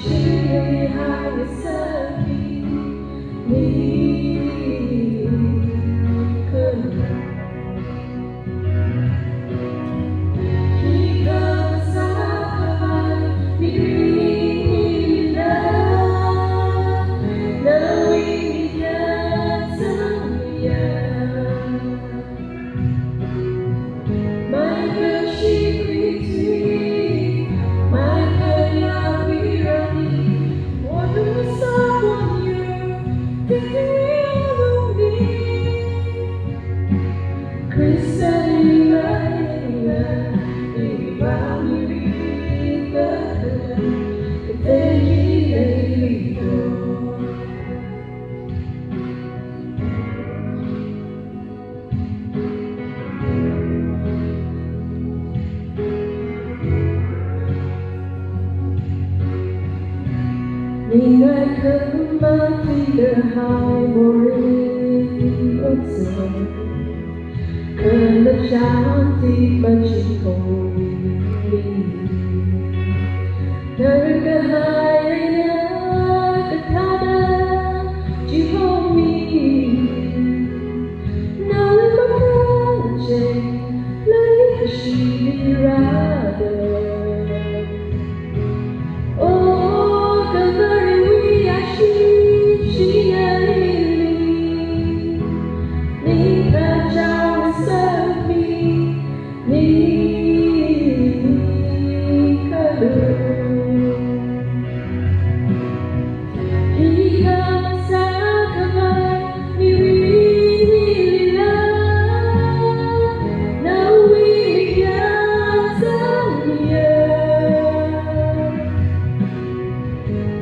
Chỉ hai người xa đi đi cơn khi cơn xa phai đi là nơi nhà sân nhà mai cơ chỉ quý thủy mai cơ ya quý rani một đôi xa buồn nhiều tình yêu luôn đi Kristalina di bawah kita terjadi Ingat kembali hai murid unsur Kena cantik macam ini Tergahayanya ketada jihomi Namun mengajak lagi kesyirada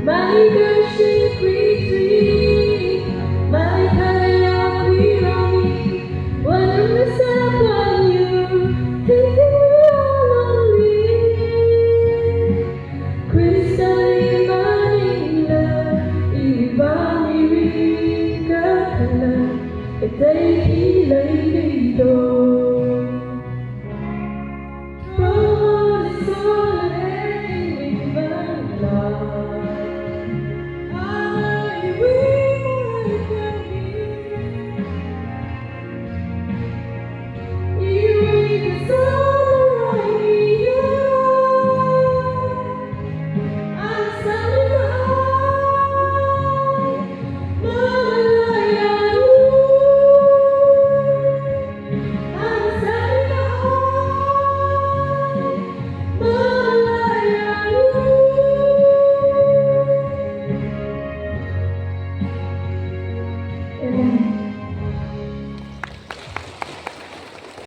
Mai cơ chỉ quý thủy mai kaya quý rami walang sa banyo hindi lonely Kristalina Manila ibang irika ka na ita'y kilay dito